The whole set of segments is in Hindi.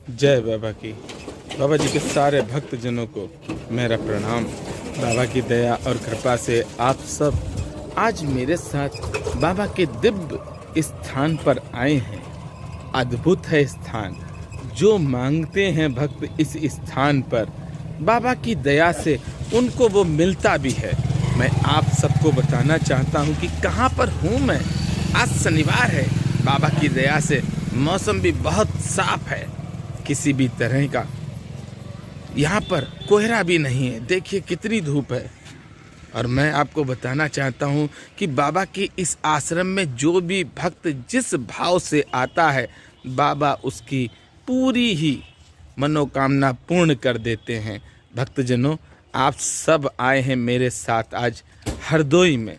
जय बाबा की। बाबा जी के सारे भक्तजनों को मेरा प्रणाम। बाबा की दया और कृपा से आप सब आज मेरे साथ बाबा के दिव्य स्थान पर आए हैं। अद्भुत है स्थान। जो मांगते हैं भक्त इस स्थान पर, बाबा की दया से उनको वो मिलता भी है। मैं आप सबको बताना चाहता हूँ कि कहाँ पर हूँ मैं। आज शनिवार है। बाबा की दया से मौसम भी बहुत साफ है, किसी भी तरह का यहाँ पर कोहरा भी नहीं है। देखिए कितनी धूप है। और मैं आपको बताना चाहता हूँ कि बाबा के इस आश्रम में जो भी भक्त जिस भाव से आता है, बाबा उसकी पूरी ही मनोकामना पूर्ण कर देते हैं। भक्तजनों, आप सब आए हैं मेरे साथ आज हरदोई में।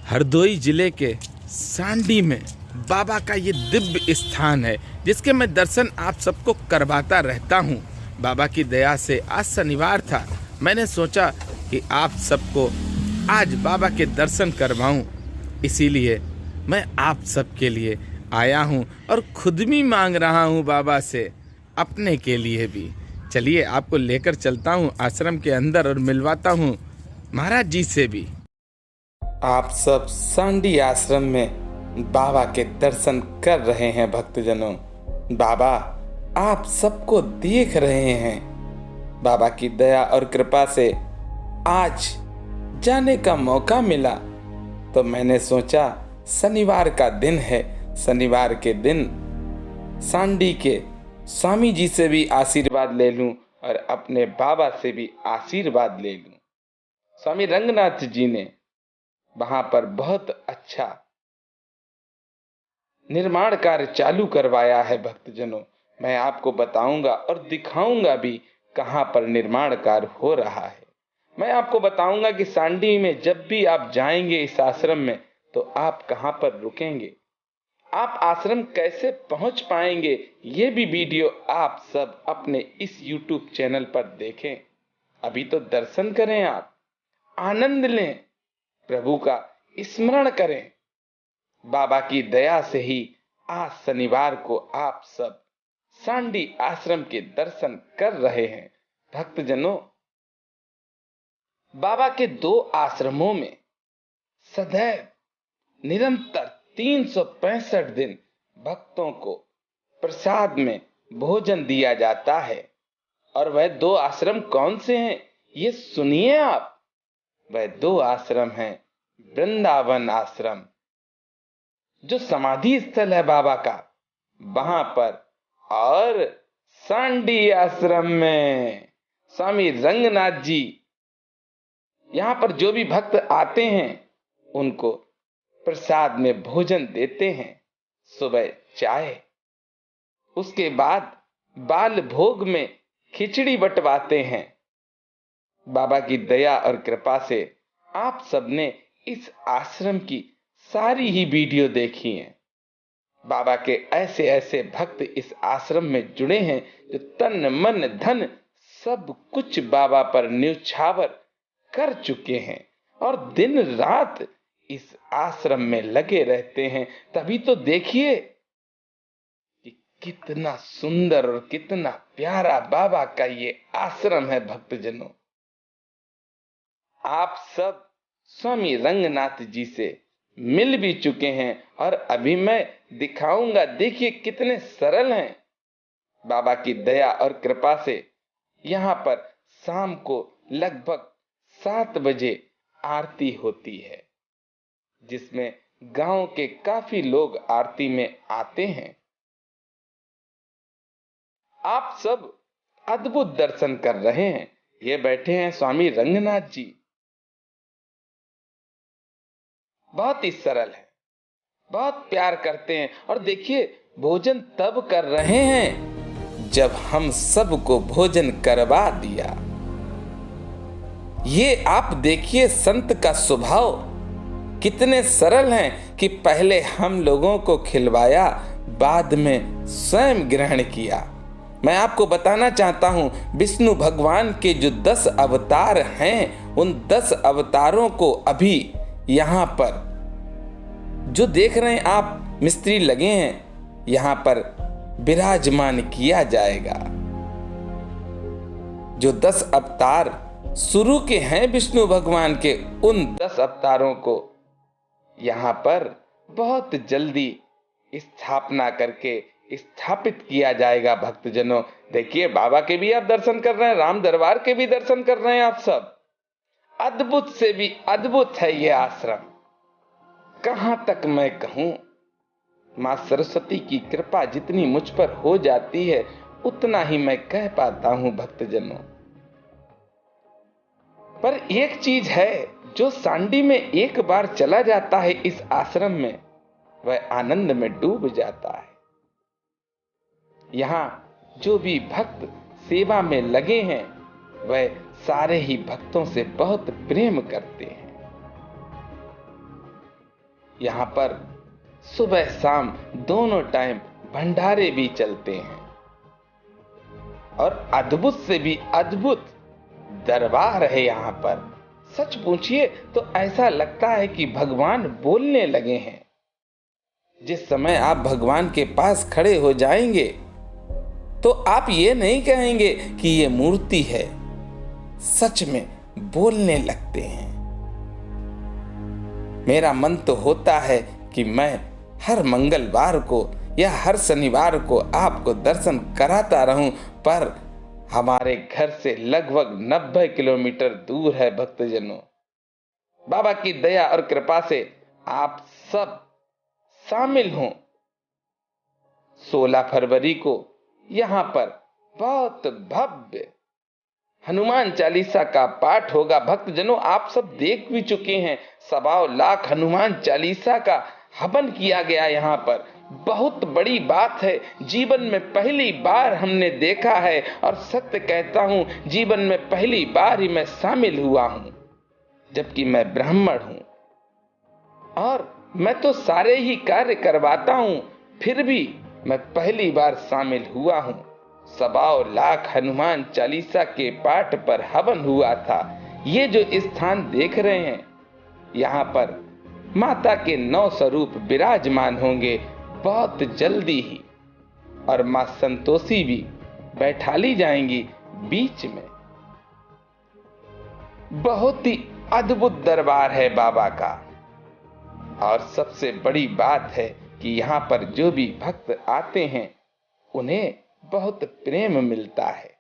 हरदोई जिले के सांडी में बाबा का ये दिव्य स्थान है, जिसके मैं दर्शन आप सबको करवाता रहता हूँ। बाबा की दया से आज शनिवार था। मैंने सोचा कि आप सबको आज बाबा के दर्शन करवाऊँ, इसीलिए मैं आप सबके लिए आया हूँ और खुद भी मांग रहा हूँ बाबा से, अपने के लिए भी। चलिए आपको लेकर चलता हूँ आश्रम के अंदर और मिलवाता हूँ महाराज जी से भी। आप सब सांडी आश्रम में बाबा के दर्शन कर रहे हैं भक्तजनों। बाबा आप सबको देख रहे हैं। बाबा की दया और कृपा से आज जाने का मौका मिला, तो मैंने सोचा शनिवार का दिन है, शनिवार के दिन सांडी के स्वामी जी से भी आशीर्वाद ले लूं और अपने बाबा से भी आशीर्वाद ले लूं। स्वामी रंगनाथ जी ने वहां पर बहुत अच्छा निर्माण कार्य चालू करवाया है भक्तजनों। मैं आपको बताऊंगा और दिखाऊंगा भी कहां पर निर्माण कार्य हो रहा है। मैं आपको बताऊंगा कि सांडी में जब भी आप जाएंगे इस आश्रम में, तो आप कहां पर रुकेंगे, आप आश्रम कैसे पहुंच पाएंगे, ये भी वीडियो आप सब अपने इस YouTube चैनल पर देखें। अभी तो दर्शन करें, आप आनंद लें, प्रभु का स्मरण करें। बाबा की दया से ही आज शनिवार को आप सब सांडी आश्रम के दर्शन कर रहे हैं। भक्तजनों, बाबा के दो आश्रमों में सदैव निरंतर 365 दिन भक्तों को प्रसाद में भोजन दिया जाता है। और वह दो आश्रम कौन से हैं, ये सुनिए आप। वह दो आश्रम हैं वृंदावन आश्रम, जो समाधि स्थल है बाबा का, वहां पर, और सांडी आश्रम में स्वामी रंगनाथ जी। यहाँ पर जो भी भक्त आते हैं उनको प्रसाद में भोजन देते हैं। सुबह चाय, उसके बाद बाल भोग में खिचड़ी बंटवाते हैं। बाबा की दया और कृपा से आप सबने इस आश्रम की सारी ही वीडियो देखी है। बाबा के ऐसे ऐसे भक्त इस आश्रम में जुड़े हैं जो तन मन धन सब कुछ बाबा पर न्यौछावर कर चुके हैं और दिन रात इस आश्रम में लगे रहते हैं। तभी तो देखिए कि कितना सुंदर और कितना प्यारा बाबा का ये आश्रम है। भक्तजनों, आप सब स्वामी रंगनाथ जी से मिल भी चुके हैं और अभी मैं दिखाऊंगा। देखिए कितने सरल हैं। बाबा की दया और कृपा से यहाँ पर शाम को लगभग 7 बजे आरती होती है, जिसमें गांव के काफी लोग आरती में आते हैं। आप सब अद्भुत दर्शन कर रहे हैं। ये बैठे हैं स्वामी रंगनाथ जी। बहुत ही सरल है, बहुत प्यार करते हैं। और देखिए भोजन तब कर रहे हैं जब हम सबको भोजन करवा दिया। ये आप देखिए संत का स्वभाव कितने सरल हैं कि पहले हम लोगों को खिलवाया, बाद में स्वयं ग्रहण किया। मैं आपको बताना चाहता हूं, विष्णु भगवान के जो 10 अवतार हैं, उन 10 अवतारों को अभी यहाँ पर जो देख रहे हैं आप, मिस्त्री लगे हैं यहाँ पर विराजमान किया जाएगा। जो 10 अवतार शुरू के हैं विष्णु भगवान के, उन 10 अवतारों को यहाँ पर बहुत जल्दी स्थापना करके स्थापित किया जाएगा। भक्तजनों, देखिए बाबा के भी आप दर्शन कर रहे हैं, राम दरबार के भी दर्शन कर रहे हैं आप सब। अद्भुत से भी अद्भुत है ये आश्रम। कहां तक मैं कहूं, मां सरस्वती की कृपा जितनी मुझ पर हो जाती है उतना ही मैं कह पाता हूं भक्तजनों। पर एक चीज है, जो सांडी में एक बार चला जाता है इस आश्रम में, वह आनंद में डूब जाता है। यहाँ जो भी भक्त सेवा में लगे हैं वह सारे ही भक्तों से बहुत प्रेम करते हैं। यहाँ पर सुबह शाम दोनों टाइम भंडारे भी चलते हैं और अद्भुत से भी अद्भुत दरबार है यहाँ पर। सच पूछिए तो ऐसा लगता है कि भगवान बोलने लगे हैं। जिस समय आप भगवान के पास खड़े हो जाएंगे तो आप ये नहीं कहेंगे कि ये मूर्ति है, सच में बोलने लगते हैं। मेरा मन तो होता है कि मैं हर मंगलवार को या हर शनिवार को आपको दर्शन कराता रहूं, पर हमारे घर से लगभग 90 किलोमीटर दूर है भक्तजनों। बाबा की दया और कृपा से आप सब शामिल हों। 16 फरवरी को यहाँ पर बहुत भव्य हनुमान चालीसा का पाठ होगा। भक्तजनों, आप सब देख भी चुके हैं, 1.25 लाख हनुमान चालीसा का हवन किया गया यहाँ पर। बहुत बड़ी बात है, जीवन में पहली बार हमने देखा है और सत्य कहता हूँ जीवन में पहली बार ही मैं शामिल हुआ हूँ, जबकि मैं ब्राह्मण हूँ और मैं तो सारे ही कार्य करवाता हूँ, फिर भी मैं पहली बार शामिल हुआ हूँ। 1.25 लाख हनुमान चालीसा के पाठ पर हवन हुआ था। ये जो स्थान देख रहे हैं, यहाँ पर माता के 9 स्वरूप विराजमान होंगे बहुत जल्दी ही, और मां संतोषी भी बैठाली जाएंगी बीच में। बहुत ही अद्भुत दरबार है बाबा का। और सबसे बड़ी बात है कि यहाँ पर जो भी भक्त आते हैं उन्हें बहुत प्रेम मिलता है।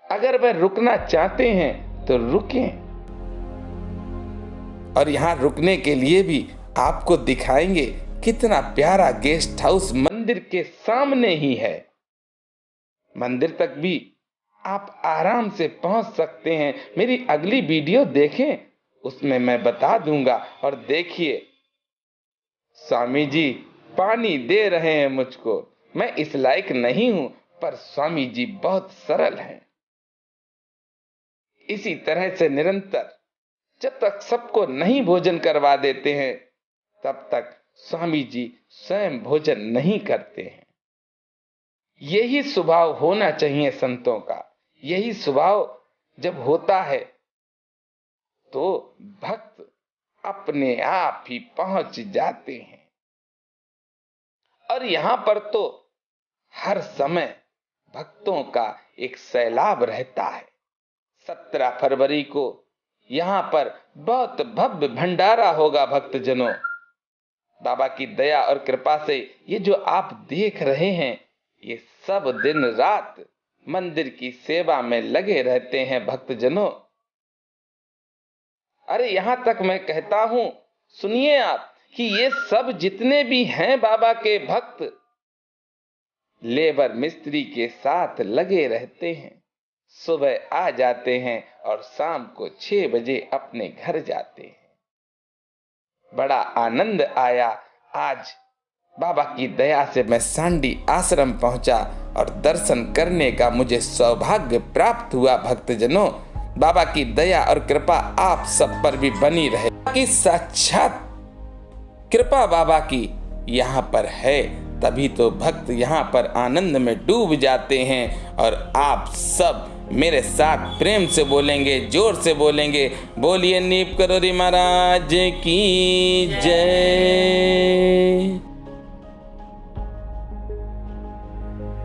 अगर वह रुकना चाहते हैं तो रुकें, और यहाँ रुकने के लिए भी आपको दिखाएंगे कितना प्यारा गेस्ट हाउस मंदिर के सामने ही है। मंदिर तक भी आप आराम से पहुंच सकते हैं। मेरी अगली वीडियो देखें, उसमें मैं बता दूंगा। और देखिए, स्वामी जी पानी दे रहे हैं मुझको। मैं इस लायक नहीं हूं, पर स्वामी जी बहुत सरल हैं। इसी तरह से निरंतर जब तक सबको नहीं भोजन करवा देते हैं, तब तक स्वामी जी स्वयं भोजन नहीं करते हैं। यही स्वभाव होना चाहिए संतों का। यही स्वभाव जब होता है तो भक्त अपने आप ही पहुंच जाते हैं। और यहाँ पर तो हर समय भक्तों का एक सैलाब रहता है। 17 फरवरी को यहाँ पर बहुत भव्य भंडारा होगा भक्तजनों। बाबा की दया और कृपा से ये जो आप देख रहे हैं, ये सब दिन रात मंदिर की सेवा में लगे रहते हैं भक्तजनों। अरे यहाँ तक मैं कहता हूँ, सुनिए आप, कि ये सब जितने भी हैं बाबा के भक्त, लेबर मिस्त्री के साथ लगे रहते हैं। सुबह आ जाते हैं और शाम को 6 बजे अपने घर जाते हैं। बड़ा आनंद आया। आज बाबा की दया से मैं सांडी आश्रम पहुंचा और दर्शन करने का मुझे सौभाग्य प्राप्त हुआ। भक्तजनों, बाबा की दया और कृपा आप सब पर भी बनी रहे। कि साक्षात कृपा बाबा की यहाँ पर है, तभी तो भक्त यहाँ पर आनंद में डूब जाते हैं। और आप सब मेरे साथ प्रेम से बोलेंगे, जोर से बोलेंगे, बोलिए नीप करोरी महाराज की जय।